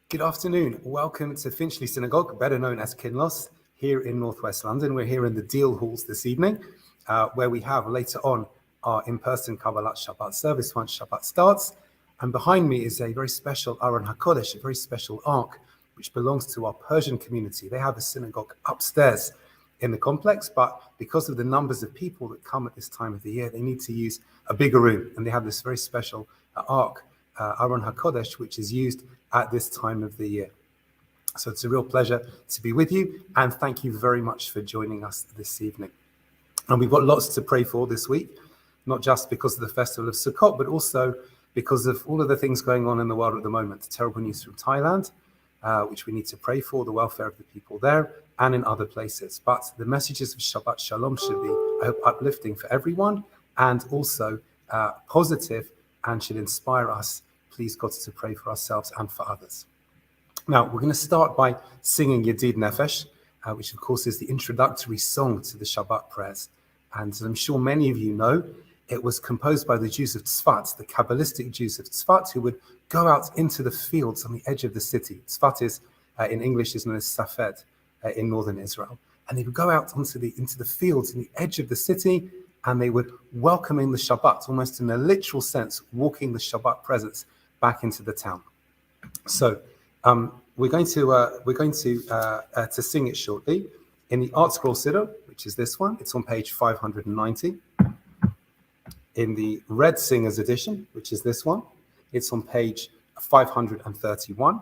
Good afternoon. Welcome to Finchley Synagogue, better known as Kinloss, here in northwest London. We're here in the Deal Halls this evening, where we have later on our in-person Kabbalat Shabbat service once Shabbat starts. And behind me is a very special Aron HaKodesh, a very special ark, which belongs to our Persian community. They have a synagogue upstairs in the complex, but because of the numbers of people that come at this time of the year, they need to use a bigger room. And they have this very special ark, Aron HaKodesh, which is used at this time of the year. So it's a real pleasure to be with you, and thank you very much for joining us this evening. And we've got lots to pray for this week, not just because of the festival of Sukkot, but also because of all of the things going on in the world at the moment. Terrible news from Thailand, which we need to pray for, the welfare of the people there and in other places. But the messages of Shabbat Shalom should be, I hope, uplifting for everyone and also positive, and should inspire us, please God, to pray for ourselves and for others. Now, we're going to start by singing Yedid Nefesh, which of course is the introductory song to the Shabbat prayers. And as I'm sure many of you know, it was composed by the Jews of Tzfat, the Kabbalistic Jews of Tzfat, who would go out into the fields on the edge of the city. Tzfat is, in English, is known as Safed in northern Israel. And they would go out into the fields in the edge of the city, and they would welcoming the Shabbat, almost in a literal sense, walking the Shabbat presence back into the town. So we're going to sing it shortly in the Art Scroll Siddur, which is this one. It's on page 590. In the Red Singers edition, which is this one, it's on page 531.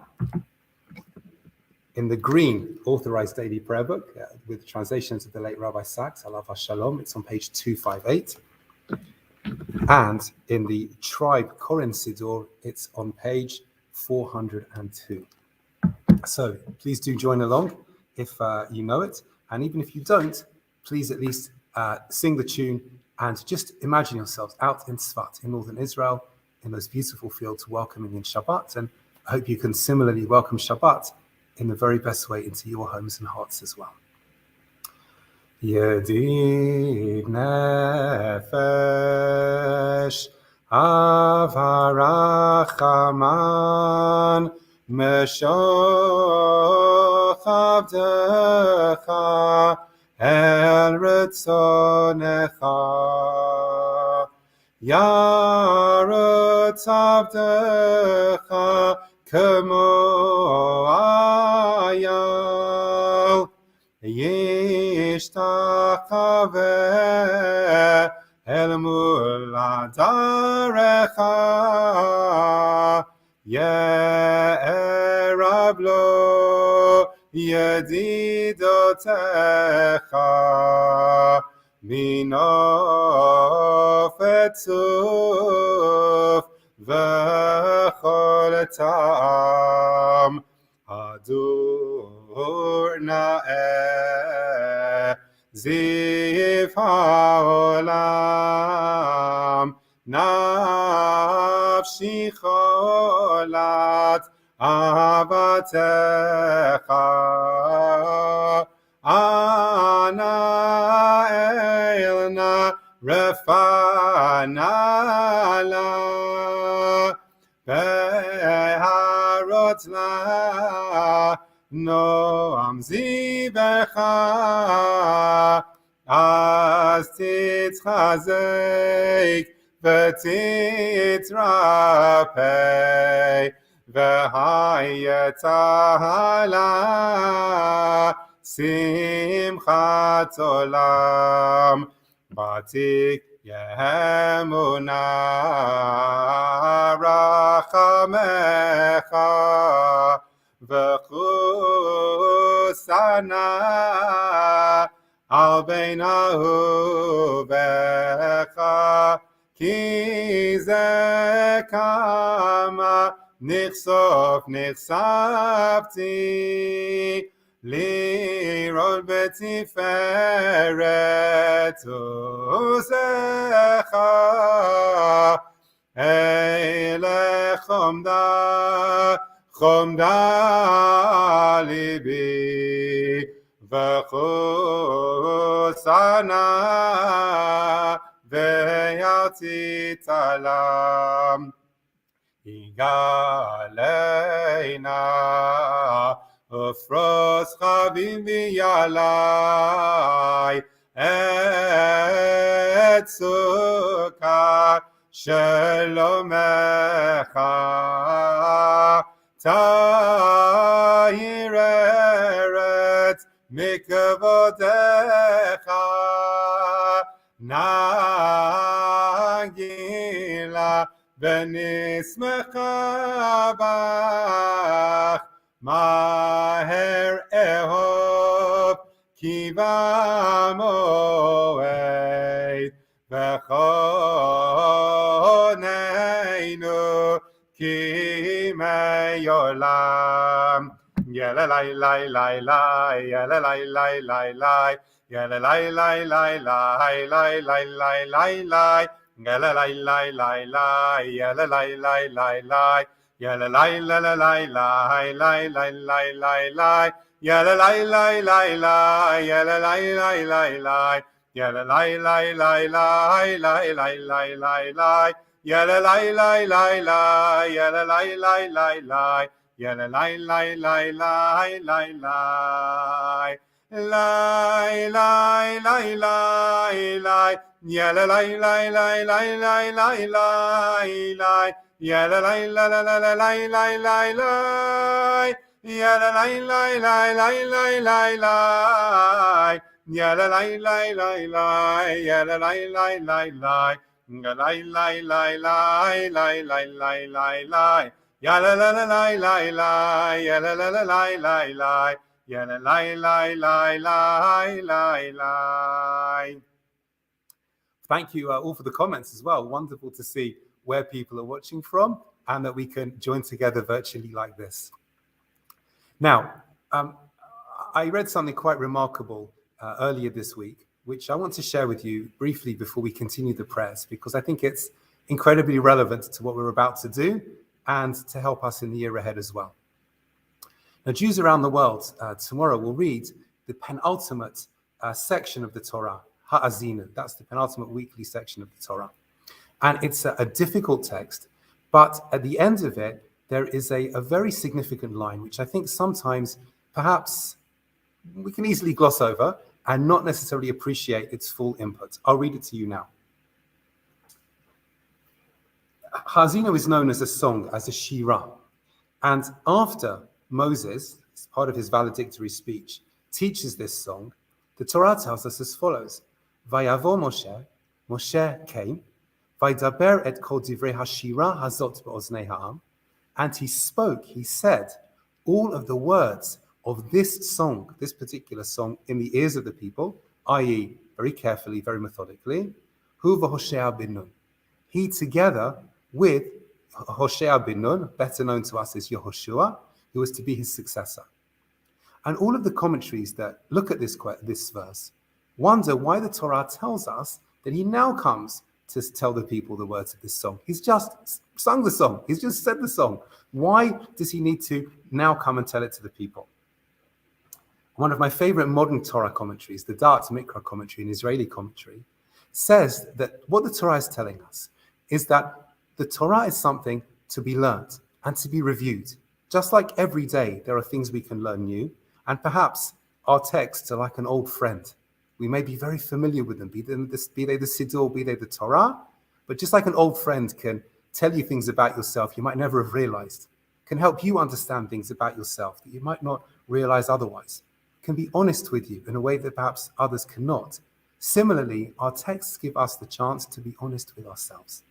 In the Green Authorized Daily Prayer Book, with translations of the late Rabbi Sachs, Alav Shalom, it's on page 258. And in the Tribe Koren Siddur, it's on page 402. So please do join along if you know it. And even if you don't, please at least sing the tune and just imagine yourselves out in Tzfat, in northern Israel, in those beautiful fields, welcoming in Shabbat. And I hope you can similarly welcome Shabbat in the very best way into your homes and hearts as well. Yedid Nefesh Avarachaman Meshoch Avdecha El Retzonecha Yaretz Avdecha Kemo Ayal Yishtachave El Muladarecha Ye'erab lo Yedidotecha Minof etzuf V'chol ta'am Adur na'eh Ziv ha'olam Nafshi cholat avatecha Ana elna refana la Beharot la Noam zibecha Az titchazek v'titrapei v'hayetala simchat olam batik yehemuna rachamecha v'chusana al beinahu v'cha ki ze kama נחשפתי לראות בתפארת עוזך אלה חומדה ליבי וחוסנה וירצית עלם Yigalena ufros chavivi alai et sukkah shelomecha ta'ir eretz mikvodecha nagila v'nismecha bach maher ehov kivamoed v'choneinu kimeyolam Yelalai lai lai lai yelalai lai lai lai yelalai lai lai lai lai lai lai lai lai yelalai lai lai lai yelalai lai lai lai yelalai la la lai lai lai lai lai lai lai yelalai lai lai lai yelalai lai lai lai yelalai lai lai lai lai lai lai lai lai yelalai lai lai lai yelalai lai lai lai Yalla lai lai lai lai lai lai lai lai lai lai lai Yalla lai lai lai lai lai lai lai lai Yalla lai la la la la lai lai lai lai Yalla lai lai lai lai lai lai lai Yalla lai lai lai lai Yalla lai lai lai lai Lai lai lai lai lai lai lai lai lai Ya la la la la la la, ya la la la la la la, ya la la la la la la la. Thank you all for the comments as well. Wonderful to see where people are watching from and that we can join together virtually like this. Now, I read something quite remarkable earlier this week, which I want to share with you briefly before we continue the prayers, because I think it's incredibly relevant to what we're about to do and to help us in the year ahead as well. Now, Jews around the world tomorrow will read the penultimate section of the Torah, Ha'azinu. That's the penultimate weekly section of the Torah. And it's a difficult text, but at the end of it, there is a very significant line, which I think sometimes perhaps we can easily gloss over and not necessarily appreciate its full input. I'll read it to you now. Ha'azinu is known as a song, as a shira. And after Moses, as part of his valedictory speech, teaches this song, the Torah tells us as follows. Vayavo Moshe came, Vaydaber et kol divrei hashira hazot be'oznei ha'am, and he spoke, he said, all of the words of this song, this particular song, in the ears of the people, i.e., very carefully, very methodically, hu v'Hoshea bin Nun. He together with Hoshea bin Nun, better known to us as Yehoshua, who was to be his successor. And all of the commentaries that look at this verse wonder why the Torah tells us that he now comes to tell the people the words of this song. He's just sung the song. He's just said the song. Why does he need to now come and tell it to the people? One of my favorite modern Torah commentaries, the Da'at Mikra commentary, an Israeli commentary, says that what the Torah is telling us is that the Torah is something to be learned and to be reviewed. Just like every day, there are things we can learn new, and perhaps our texts are like an old friend. We may be very familiar with them, be they the Siddur, be they the Torah, but just like an old friend can tell you things about yourself you might never have realized, can help you understand things about yourself that you might not realize otherwise, can be honest with you in a way that perhaps others cannot. Similarly, our texts give us the chance to be honest with ourselves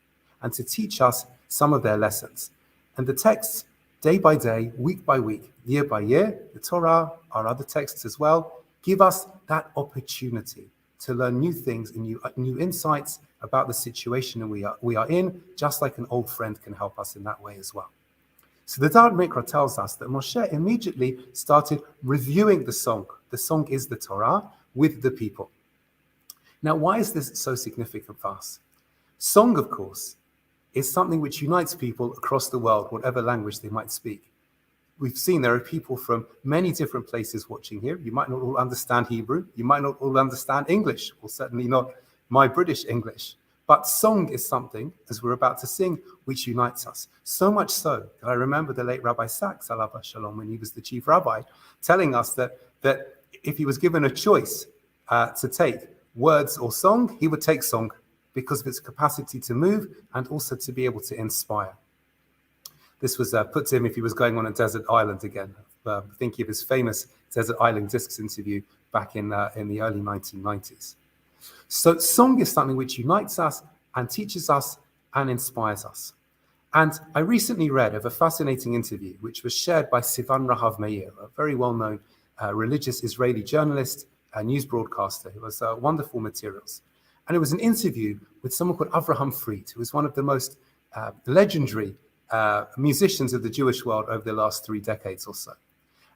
and to teach us some of their lessons. And the texts, day by day, week by week, year by year, the Torah, our other texts as well, give us that opportunity to learn new things and new insights about the situation we are in, just like an old friend can help us in that way as well. So the Da'at Mikra tells us that Moshe immediately started reviewing the song. The song is the Torah with the people. Now, why is this so significant for us? Song, of course, is something which unites people across the world, whatever language they might speak. We've seen there are people from many different places watching here. You might not all understand Hebrew. You might not all understand English, or certainly not my British English. But song is something, as we're about to sing, which unites us. So much so that I remember the late Rabbi Sachs, alav shalom, when he was the chief rabbi, telling us that if he was given a choice to take words or song, he would take song because of its capacity to move and also to be able to inspire. This was put to him if he was going on a desert island again. Thinking of his famous Desert Island Discs interview back in the early 1990s. So song is something which unites us and teaches us and inspires us. And I recently read of a fascinating interview which was shared by Sivan Rahav Meir, a very well-known religious Israeli journalist, a news broadcaster who has wonderful materials. And it was an interview with someone called Avraham Fried, who was one of the most legendary musicians of the Jewish world over the last 3 decades or so.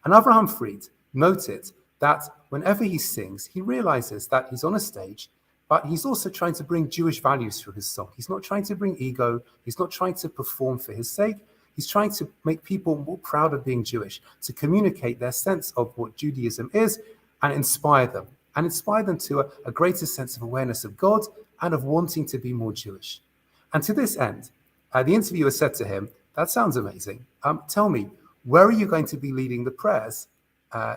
And Avraham Fried noted that whenever he sings, he realizes that he's on a stage, but he's also trying to bring Jewish values through his song. He's not trying to bring ego. He's not trying to perform for his sake. He's trying to make people more proud of being Jewish, to communicate their sense of what Judaism is and inspire them to a greater sense of awareness of God and of wanting to be more Jewish. And to this end, the interviewer said to him, "That sounds amazing. Tell me, where are you going to be leading the prayers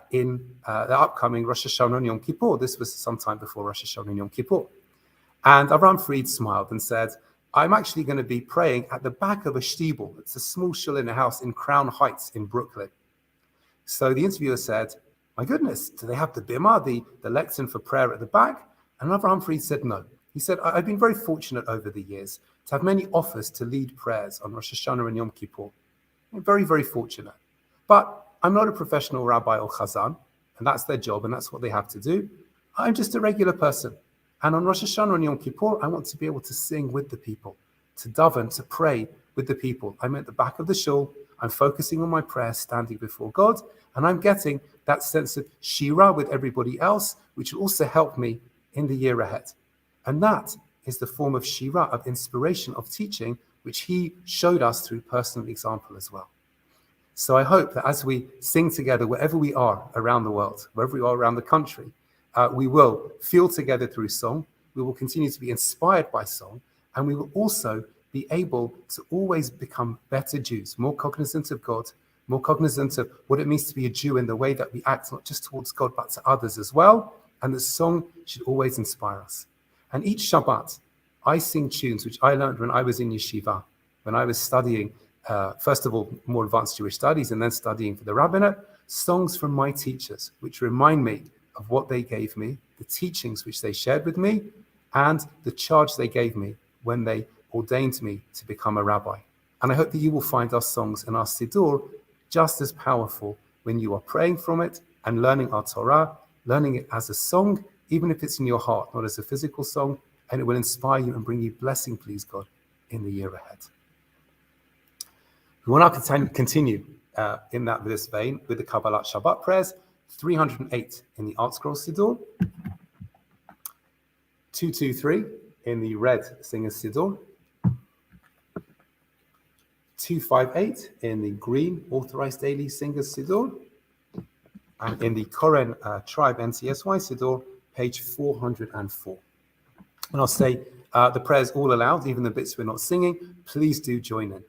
in the upcoming Rosh Hashanah and Yom Kippur?" This was sometime before Rosh Hashanah and Yom Kippur. And Avraham Fried smiled and said, "I'm actually going to be praying at the back of a shtibel. It's a small shul in a house in Crown Heights in Brooklyn." So the interviewer said, "My goodness, do they have the bimah, the lectern for prayer at the back?" And Avraham Fried said, "No." He said, "I've been very fortunate over the years to have many offers to lead prayers on Rosh Hashanah and Yom Kippur. I'm very, very fortunate. But I'm not a professional rabbi or chazan, and that's their job, and that's what they have to do. I'm just a regular person. And on Rosh Hashanah and Yom Kippur, I want to be able to sing with the people, to daven, to pray with the people. I'm at the back of the shul. I'm focusing on my prayer, standing before God, and I'm getting that sense of shira with everybody else, which will also help me in the year ahead." And that is the form of shira, of inspiration, of teaching, which he showed us through personal example as well. So I hope that as we sing together, wherever we are around the world, wherever we are around the country, we will feel together through song, we will continue to be inspired by song, and we will also be able to always become better Jews, more cognizant of God, more cognizant of what it means to be a Jew in the way that we act, not just towards God, but to others as well. And the song should always inspire us. And each Shabbat, I sing tunes which I learned when I was in yeshiva, when I was studying, first of all, more advanced Jewish studies, and then studying for the rabbinate, songs from my teachers, which remind me of what they gave me, the teachings which they shared with me, and the charge they gave me when they ordained me to become a rabbi. And I hope that you will find our songs and our siddur just as powerful when you are praying from it and learning our Torah, learning it as a song, even if it's in your heart, not as a physical song, and it will inspire you and bring you blessing, please God, in the year ahead. We will now continue in this vein with the Kabbalat Shabbat prayers, 308 in the Art Scroll Siddur, 223 in the Red Singers Siddur, 258 in the Green Authorized Daily Singers Siddur, and in the Koren Tribe NCSY Siddur, page 404. And I'll say the prayers all aloud, even the bits we're not singing. Please do join in.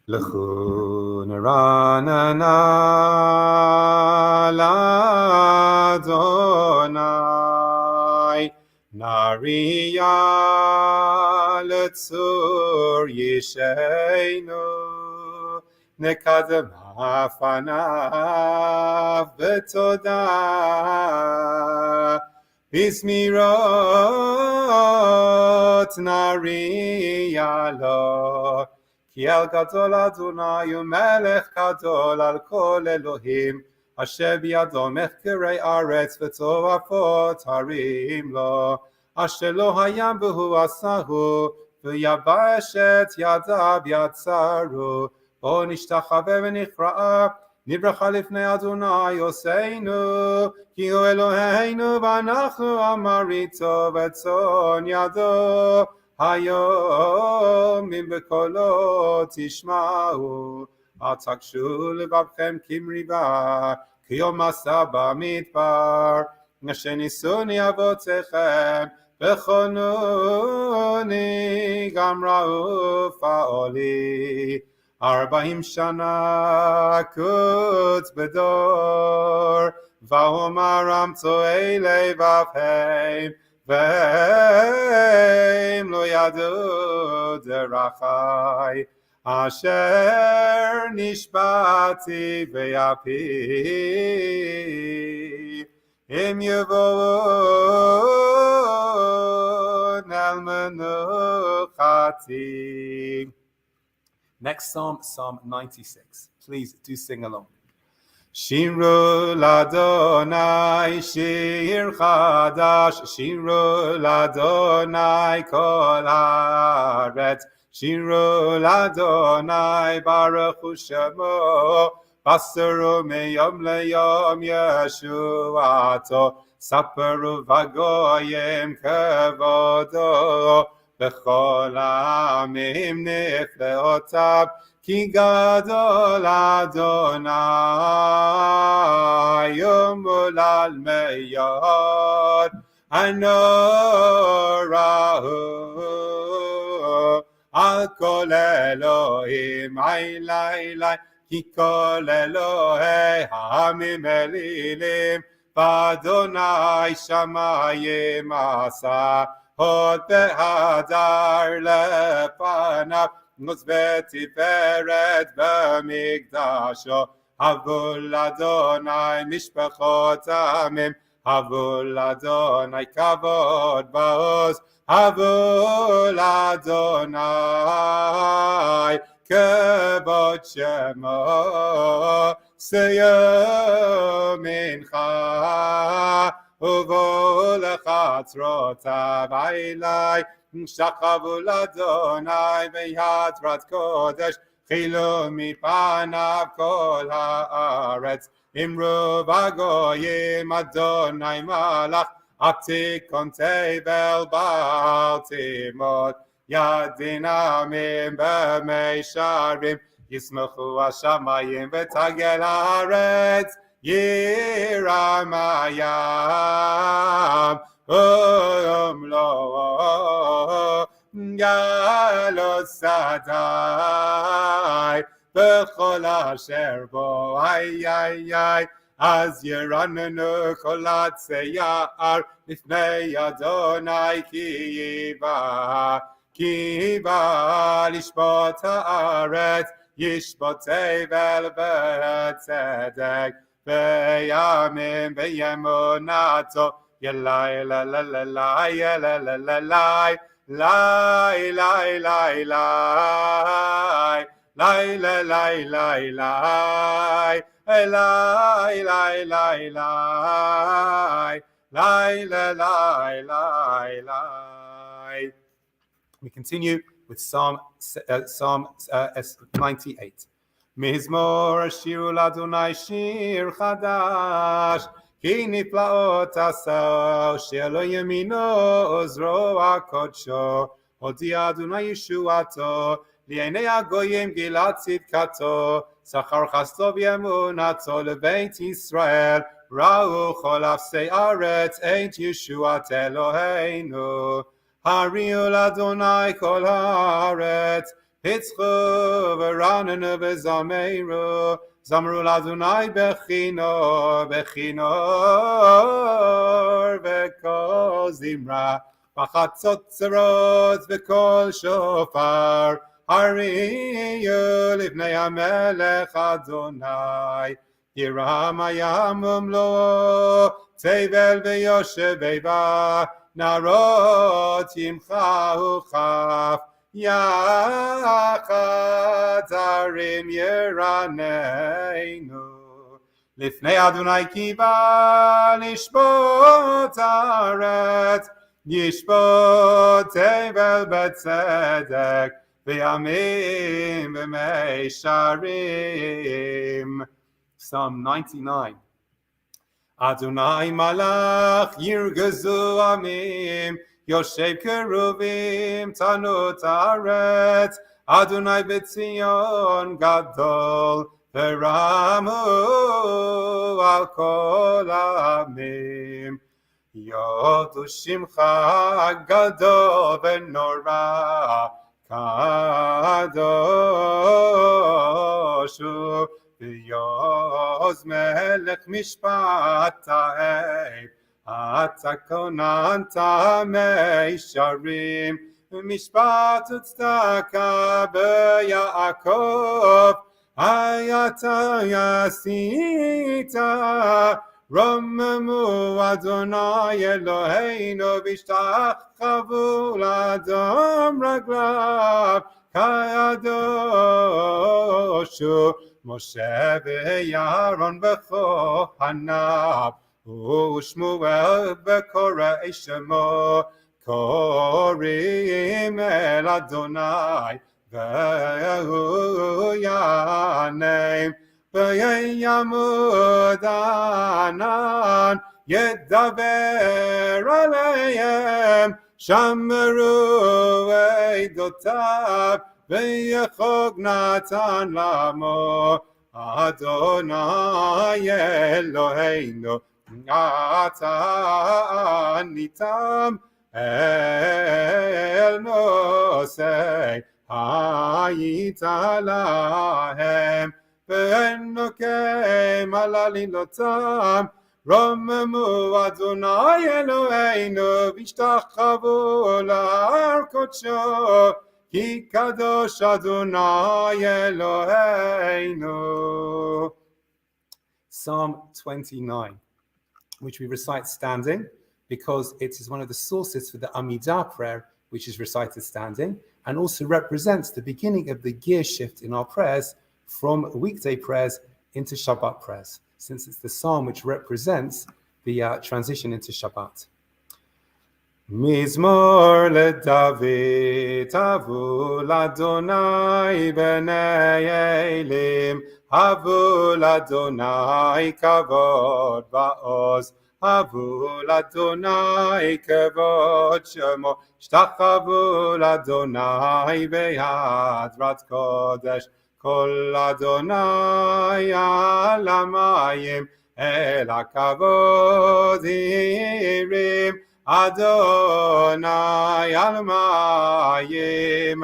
L'chu neranana l'Adonai, nariya l'tzur yisheinu, nekadem hafanav b'todah, Bismirot nariya lo, Ki el gadol Adonai umelech gadol al kol Elohim, asher biyado mechkerei aretz v'tovafot harim lo, asher lo hayam behu asahu, v'yabash et yadav yatzaru, bo nishtachave v'nichra'a, Nibracha lifnei Adonai Yoseinu, Ki hu Eloheinu v'anachnu amarito v'tzon yado, Hayom im b'kolo tishma'u, al takshu lebabchem kimriva, ki yom asa b'midbar, asher nisuni avotechem, Bechononi gamra ufa'oli 40 shana kutz bedor Va'omaram to'ei levavheim Ve'im lo yadu derachai Asher nishbati ve'api Im yevon al menuchati. Next psalm, Psalm 96. Please do sing along. Shiru ladonai shir chadash, Shiru ladonai kol haaretz, Shiru ladonai baruch hu shemo, Basaru meyom leyom yeshuato, Saperu vagoyim kevodo, Bechol ha'amim nifleotav, Ki gadol Adonai umulal meyod anorahu al kol Elohim aylay ki kol Elohei ha'amim elilim v'Adonai shamayim asa hod behadar lepanav Muzbeti Peret B'migdasho Havul Adonai Mishpachot Amim Havul Adonai Kavod Ba'oz Havul Adonai Kavod Shemo Seyo Mincha Uvo Lechatzrotav Ailai Shachavu l'Adonai v'yadrat kodesh chilu mipanav kol haaretz imru v'goyim Adonai malach atikon tevel ba'al timot yadin amim b'meisharim yismachu hashamayim v'tagel haaretz yiramayam lo Galos Sadai Bechol asher bo ay Az yeranenu kolat seyar Lifnei Adonai ki ba lishbot haaretz Yishbot tevel v'tzedek V'yamim v'yemunato Yelai la la la la la la la la Lai, lai, lai, lai, lai, lai, lai, lai, lai, lai, lai, lai, lai, lai, lai, lai. We continue with Psalm 98. Mizmor shiru l'Adonai shir chadash. Ki niflaot asao, she'lo yemino ozro hakodsho, hodi Adonai yeshuato, li'enei hagoyim gilat tzidkato, sachar chasto v'yemunato lebeit Yisrael, ra'u chol afsei aretz et Yeshuat Eloheinu. Hariu l'Adonai kol haaretz, pitzchu v'ranenu v'zameru, Zamru l'Adonai bechinor v'kol zimra v'chatzot tzarot v'kol shofar hariyu livnei hamelech Adonai yiram hayam umlo tevel v'yoshev eva narot yimchahu chaf Yachad arim yeraneinu Lifnei Adonai kiva lishbot haaretz Yishbot tevel betzedek V'yamim v'meisharim. Psalm 99. Adonai malach yirgazu amim Yoshev keruvim tanut haaretz Adonai b'tzion gadol v'ramu al kol ha'amim יודו שמך גדול ונורא קדוש הוא ויוז מלך משפט האב אתה כוננת מישרים משפט וצדקה ביעקב אתה עשית רוממו אדוני אלוהינו והשתחוו לאדום רגליו קדוש הוא משה וירון וכהניו ושמואל וקורא שמו קוראים אל אדוני והוא יענם ויעמוד ענן ידבר עליהם שמרו עדותיו ויחוג נתן למו אדוני אלוהינו אתה עניתם אל נושא היית להם ונוקם על עלילותם רוממו אדוני אלוהינו והשתחוו להר קודשו כי קדוש אדוני אלוהינו. Psalm 29, which we recite standing because it is one of the sources for the Amidah prayer, which is recited standing, and also represents the beginning of the gear shift in our prayers from weekday prayers into Shabbat prayers, since it's the psalm which represents the transition into Shabbat. Mizmor leDavid havu l'Adonai b'nei Elim havu l'Adonai kavod ba'oz havu l'Adonai kavod shemo shtachavu l'Adonai b'hadrat kodesh kol Adonai al hamayim el hakavod hirim Adonai al mayim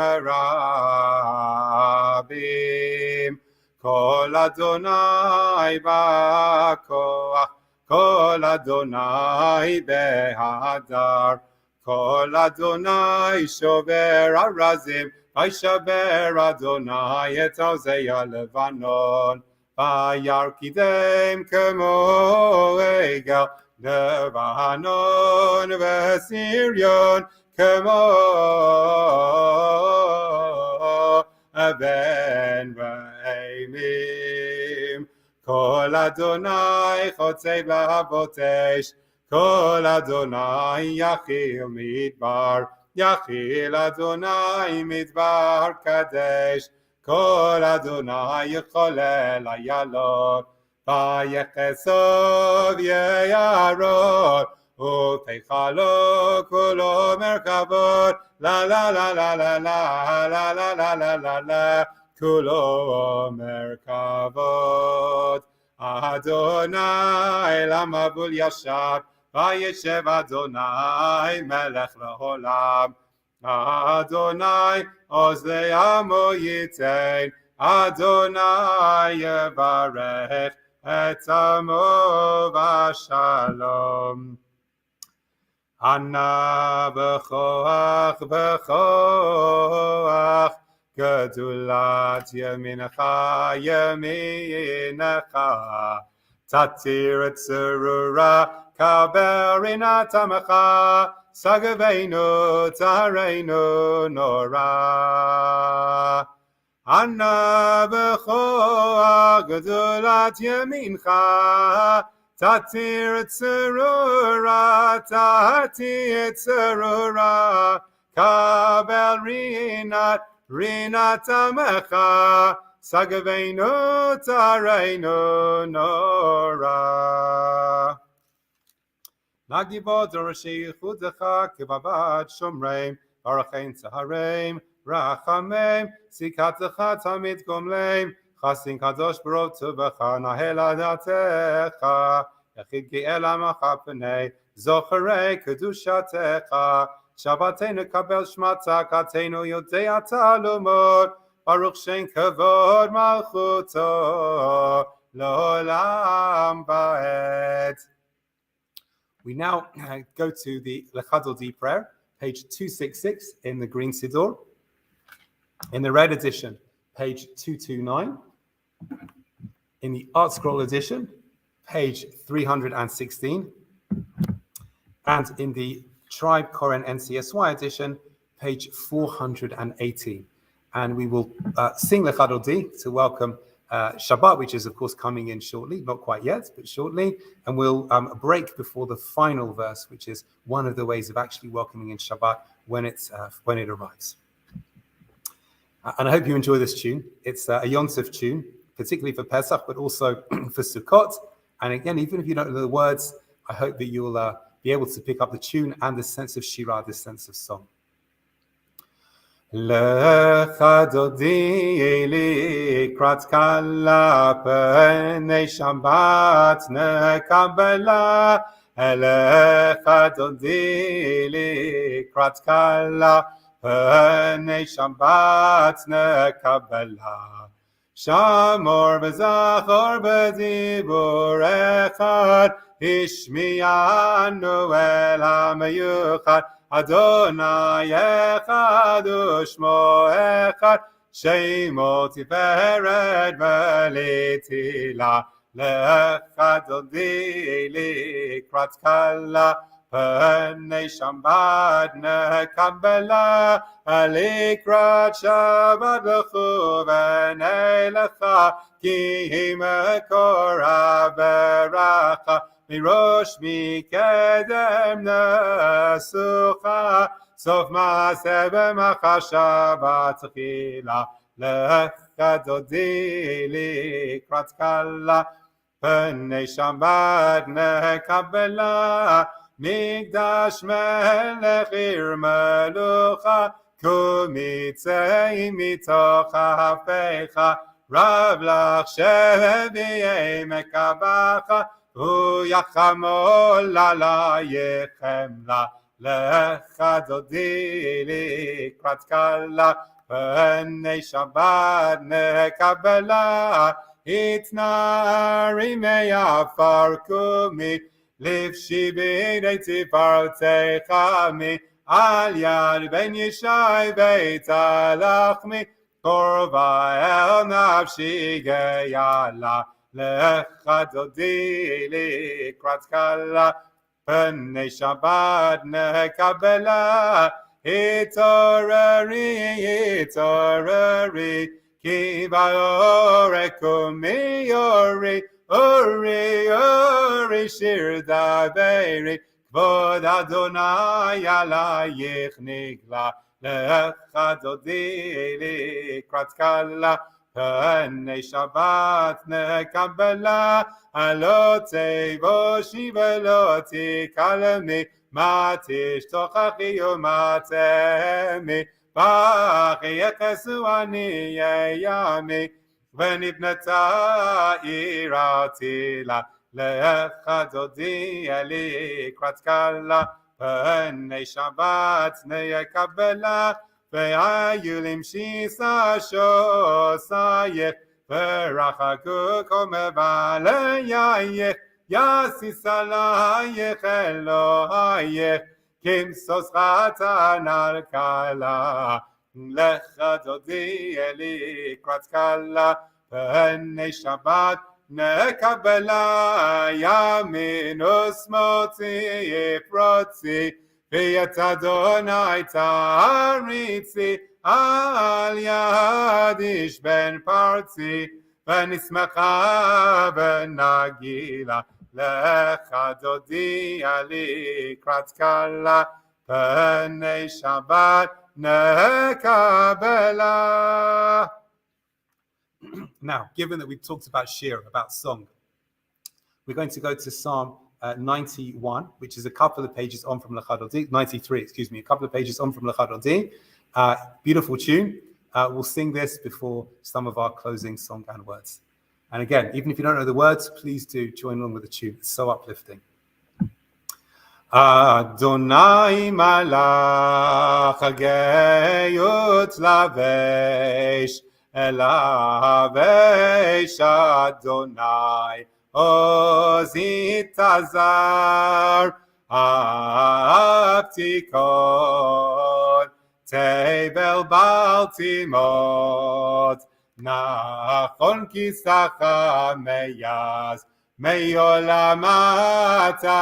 rabim Kol Adonai ba'koach Kol Adonai behadar Kol Adonai shover arazim Vayshaber Adonai et auzei halevanon Vayarkidem kemo egel Lebanon v'Sirion kemo aven v'eimim Kol Adonai chotzei b'avotesh Kol Adonai yachil midbar Yachil Adonai midbar kadesh Kol Adonai yicholel ayalot Vayechesov ye'arot U'teichalo kulo merkavot La la la la la la la la la la la la Kulo merkavot Adonai lamavul yashav Vayeshev Adonai melech le'olam Adonai oz le'amo yitein Adonai yevarech et amo v'shalom. Ana b'choach b'choach gedulat yeminecha yeminecha tatir et zerura kaber rinat amecha sagaveinu tareinu nora Anna b'choach gedulat yemincha tatir tzerura kabel rinat amecha sagaveinu tareinu nora Nagivot Rashi Chudecha Kivavat Shomreim Barachein Sahareim Rachamim Sikatecha Tamid Gomleim Chasin Kadosh Barov Tuvecha Nahel Adatecha Yachid Gi'el Amacha Pnei Zocharei kedushatecha, Shabbatenu kabel shmata, Katenu yodei talumod, Baruch shen kavod malchuto, L'olam ba'ed. We now go to the Lechadodi prayer, page 266 in the Green Siddur. In the red edition, page 229. In the Art Scroll edition, page 316. And in the Tribe Koren NCSY edition, page 418. And we will sing Lechadodi to welcome Shabbat, which is, of course, coming in shortly, not quite yet, but shortly. And we'll break before the final verse, which is one of the ways of actually welcoming in Shabbat when it arrives. And I hope you enjoy this tune. It's a Yontif tune, particularly for Pesach, but also for Sukkot. And again, even if you don't know the words, I hope that you'll be able to pick up the tune and the sense of Shirah, the sense of song. Lecha dodi likrat kala pnei Shabbat nekabela. Lecha dodi likrat kala pnei Shabbat nekabela. Shamor b'zachor b'dibur echad, Ishmi'anu el ha'meyuchad, Adonai echad u'shmo echad, Shemo tiferet v'letila. Lecha dodi likrat kala pnei Shabbat nekabela. Likrat Shabbat v'chuvenei lecha, ki mekor ha'beracha, mirosh mikedem nesucha, sof ma'aseh b'macha Shabbat tchila. Lecha dodi likrat kala pnei Shabbat nekabela. Migdash melech ir melucha, kumitzei mitoch ha'afecha, Rav lach shevi'ei mekabacha, uyachamol alayechem la. Lecha dodi likrat kala pnei Shabbat nekabela. Itnari me'afar kumi, Livshi b'nei tifartecha mi, al yad ben Yishai beit alachmi, korva el nafshi geyala. Lecha dodi likrat kala pnei Shabbat nekabela. Itorari, ki ba'orek u'miyori, Ori, shir daveri, kvod Adonai alayich nigla. Lecha dodi likrat kala pnei Shabbat nekabela. Lo teivoshi velo tikalmi, ma tishtochachi u'matemi, b'chi yechesu ani yeyami, v'nibneta irati la. Lecha dodi likrat kala pnei Shabbat nekabela. Ve'ayulim shisa shosayech, ve'rachaku kol mevaleyayech, yasis alayech Elohayech, kimsos chatan al kala. Lecha dodi likrat kala pnei Shabbat nekabela. Yamin usmoti ifrotzi, v'yet Adonai taritzi, al yad ish ben partzi, v'nismecha v'nagila. Lecha dodi likrat kala pnei Shabbat nekabela. Now, given that we've talked about shir, about song, we're going to go to Psalm 91, which is a couple of pages on from Lechadodi, 93, excuse me, a couple of pages on from Lechadodi. Beautiful tune. We'll sing this before some of our closing song and words. And again, even if you don't know the words, please do join along with the tune. It's so uplifting. Adonai malach ageyut lavesh elavesh Adonai ozit azar aptikon tevel baltimot nachon kisacha meyaz Meyolamata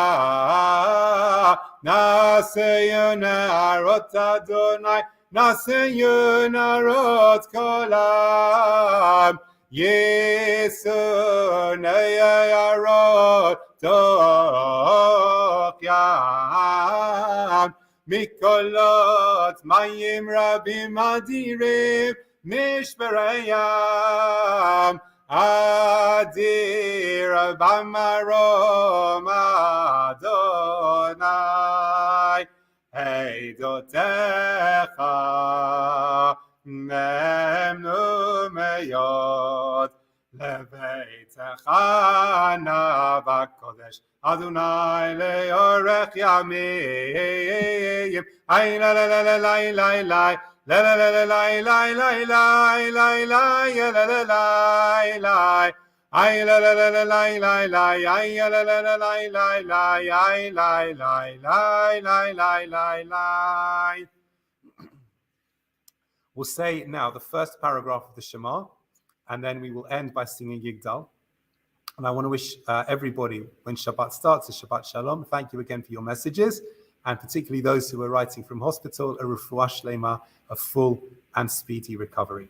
Naseyun Arot Adonai Naseyun Arot Kolam Yesun Arot Tokyam Mikolot Mayim Rabim Adirim Mishperayam Adir Bamarom Adonai Eidotecha Memnu Meyot Leveitecha Navakodesh Adonai Leorech Yamim Ay la la la la la la la La la la la la la la la la la la la la la ay la la la la la la la ay la la la la la la la ay la la la la la. We'll say now the first paragraph of the Shema, and then we will end by singing Yigdal. And I want to wish everybody, when Shabbat starts, a Shabbat Shalom. Thank you again for your messages, and particularly those who are writing from hospital, a refuah shlema, a full and speedy recovery.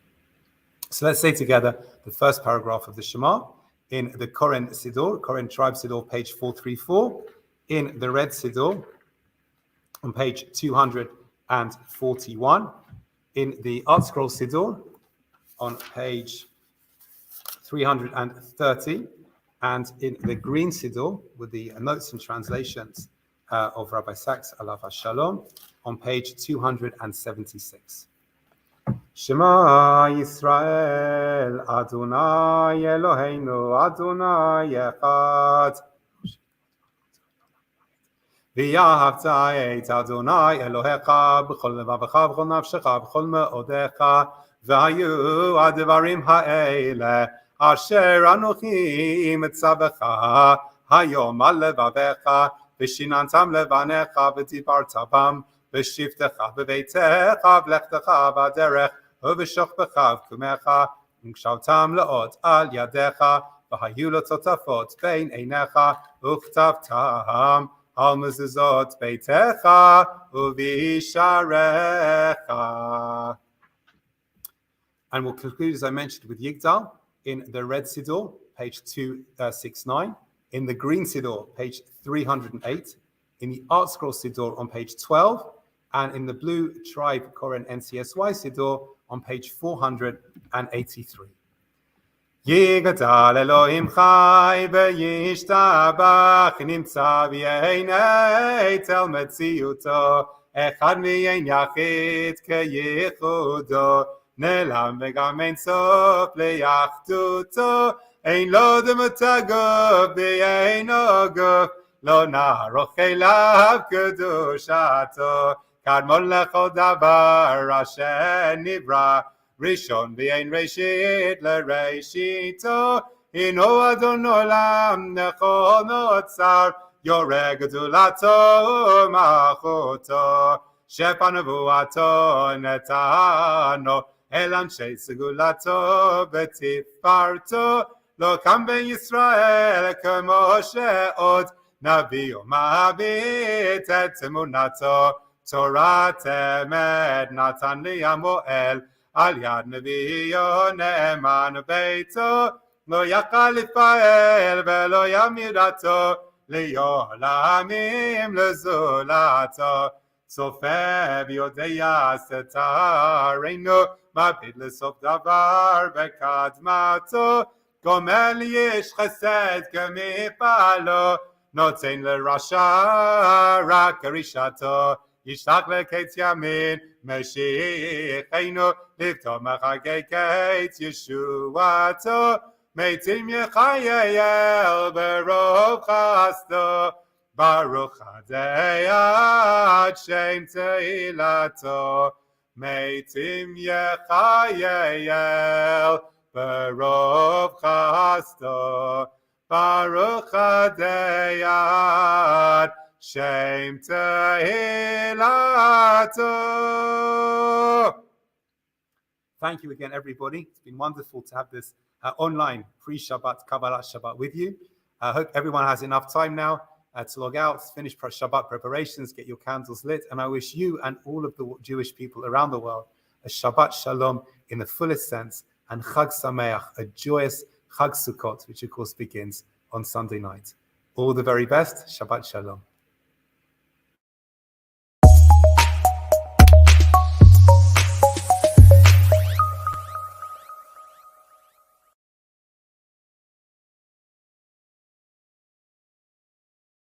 So let's say together the first paragraph of the Shema in the Koren Siddur, Koren Tribe Siddur, page 434, in the Red Siddur, on page 241, in the Art Scroll Siddur, on page 330, and in the Green Siddur, with the notes and translations of Rabbi Sachs, Alav Shalom, on page 276. Shema Yisrael, Adonai Eloheinu, Adonai Echad. V'yahavta et Adonai Elohecha b'chol levavecha b'chol nafshecha b'chol me'odecha v'hayu advarim ha'ele asher anochi mitzavecha hayom al levavecha v'shinantam levanecha v'dibarta bam v'shivtecha b'veitecha v'lechtecha b'derech v'shochbecha v'kumecha v'kshavtam le'ot al yadecha v'hayu l'totafot bein einecha uktavtam al mezuzot beitecha uvisharecha. And we'll conclude, as I mentioned, with Yigdal in the Red Siddur, page 269, in the Green Siddur, page 308, in the Art Scroll Siddur on page 12, and in the Blue Tribe Koren NCSY Siddur on page 483. Yigadal Elohim Chai v'yishtabach nimtza v'yeinei tel metziuto echad v'yein yachid keyichudo nelam v'gam ein sof leyachduto ein lo demutagov v'yein ogov lo naroch elav kedushato kadmon lechol davar asher nivra Rishon v'yein reshit l'reshito ino adon olam nechol notzar yoreh gedulato machuto shepa nevuato netano el anshei segulato v'tifarto lo kam ben Yisrael kemo she'od navi u'ma'avit et emunato Torah temed natan li Amoel Al yad neviyo ne'eman beito lo yakal Yisrael velo yamirato liyolamim lezulato sofev yodeya setarenu mabid lesof davar bekadmato gomel yesh chesed kemipalo noten lerasha rak rishato Yishlach leketz yamin Meshiachenu lifto machagei ketz Yeshuato Meitim yechayel berov chasto Baruch Hadei Ad Shem Tehilato Meitim Yechayel Berov Chasto Baruch Hadei Ad Shem Tehilato. Thank you again, everybody. It's been wonderful to have this online pre-Shabbat, Kabbalat Shabbat with you. I hope everyone has enough time now to log out, finish Shabbat preparations, get your candles lit. And I wish you and all of the Jewish people around the world a Shabbat Shalom in the fullest sense, and Chag Sameach, a joyous Chag Sukkot, which of course begins on Sunday night. All the very best. Shabbat Shalom.